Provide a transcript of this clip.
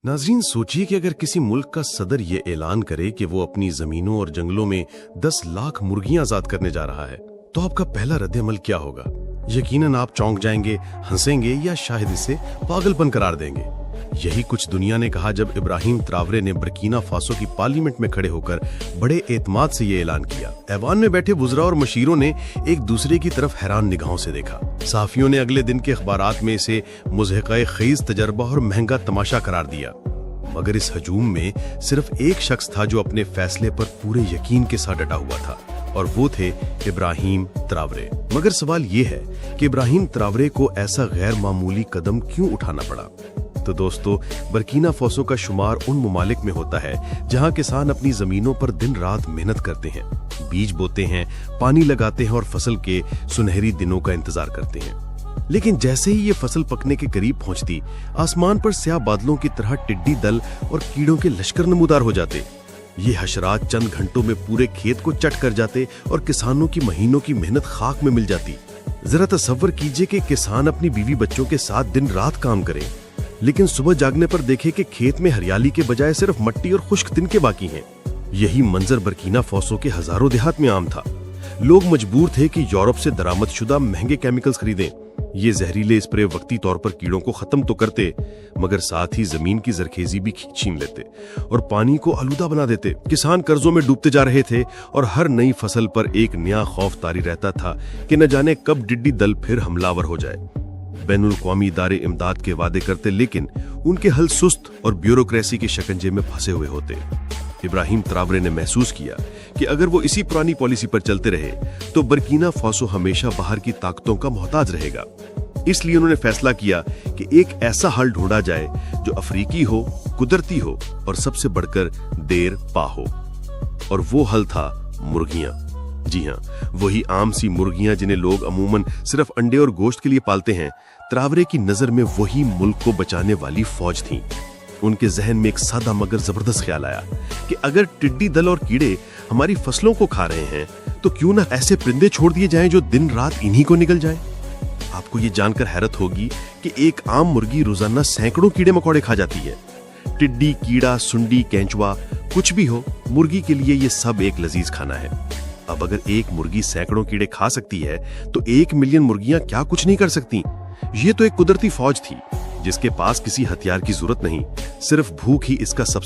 नाजरीन, सोचिए कि अगर किसी मुल्क का सदर ये ऐलान करे कि वो अपनी जमीनों और जंगलों में 10 लाख मुर्गियां आजाद करने जा रहा है, तो आपका पहला रद्द-ए-अमल क्या होगा? यकीनन आप चौंक जाएंगे, हंसेंगे या शायद इसे पागलपन करार देंगे। यही कुछ दुनिया ने कहा जब इब्राहिम ट्रावरे ने बर्किना फासो की पार्लियामेंट में खड़े होकर बड़े एतमाद से ये ऐलान किया। ऐवान में बैठे वुज़रा और मशीरों ने एक दूसरे की तरफ हैरान निगाहों से देखा। सहाफियों ने अगले दिन के अखबारात में इसे मुज़हिक़-ए-ख़ीज़ तजर्बा और महंगा तमाशा करार दिया। मगर इस हजूम में सिर्फ एक शख्स था जो अपने फैसले पर पूरे यकीन के साथ डटा हुआ था, और वो थे इब्राहिम ट्रावरे। मगर सवाल ये है कि इब्राहिम ट्रावरे को ऐसा गैर मामूली कदम क्यों उठाना पड़ा? तो दोस्तों, बर्किना फासो का शुमार उन ममालिक में होता है जहां किसान अपनी जमीनों पर दिन रात मेहनत करते हैं, बीज बोते हैं, पानी लगाते हैं और फसल के सुनहरी दिनों का इंतजार करते हैं। लेकिन जैसे ही ये फसल पकने के करीब पहुंचती, आसमान पर स्याह बादलों की तरह टिड्डी दल और कीड़ों के लश्कर नमूदार हो जाते। ये हशरात चंद घंटों में पूरे खेत को चट कर जाते और किसानों की महीनों की मेहनत खाक में मिल जाती। जरा तसव्वुर कीजिए कि किसान अपनी बीवी बच्चों के साथ दिन रात काम करे, लेकिन सुबह जागने पर देखे कि खेत में हरियाली के बजाय सिर्फ मिट्टी और खुश्क तिनके बाकी हैं। यही मंजर बर्किना फासो के हजारों देहात में आम था। लोग मजबूर थे कि यूरोप से दरामद शुदा महंगे केमिकल्स खरीदें। ये जहरीले स्प्रे वक्ती तौर पर कीड़ों को खत्म तो करते, मगर साथ ही जमीन की जरखेजी भी छीन लेते और पानी को आलूदा बना देते। किसान कर्जों में डूबते जा रहे थे और हर नई फसल पर एक नया खौफ तारी रहता था कि न जाने कब टिड्डी दल फिर हमलावर हो जाए। बैनुल अक़वामी इदारे इमदाद के वादे करते, लेकिन उनके हल सुस्त और ब्यूरोक्रेसी के शिकंजे में फंसे हुए होते। इब्राहिम ट्रावरे ने महसूस किया कि अगर वो इसी पुरानी पॉलिसी पर चलते रहे तो बर्किना फासो हमेशा बाहर की ताकतों का मोहताज रहेगा। इसलिए उन्होंने फैसला किया कि एक ऐसा हल ढूंढा जाए जो अफ्रीकी हो, कुदरती हो और सबसे बढ़कर देर पा हो। और वो हल था मुर्गियां। जी हाँ, वही आम सी मुर्गियां जिन्हें लोग अमूमन सिर्फ अंडे और गोश्त के लिए पालते हैं। ट्रावरे की नजर में वही मुल्क को बचाने वाली फौज थी। उनके जहन में एक सादा मगर जबरदस्त ख्याल आया कि अगर टिड्डी दल और कीड़े हमारी फसलों को खा रहे हैं, तो क्यों ना ऐसे परिंदे छोड़ दिए जाएं जो दिन रात इन्हीं को निगल जाएं। आपको ये जानकर हैरत होगी कि एक आम मुर्गी रोजाना सैकड़ों कीड़े मकोड़े खा जाती है। टिड्डी, कीड़ा, सुंडी, केंचुआ, कुछ भी हो, मुर्गी के लिए ये सब एक लजीज खाना है। अब अगर एक मुर्गी सैकड़ों कीड़े खा सकती है, तो 1 मिलियन मुर्गियां क्या कुछ नहीं कर सकती। ये तो एक कुदरती फौज थी जिसके पास किसी हथियार की जरूरत नहीं, सिर्फ भूख ही इसका सबसे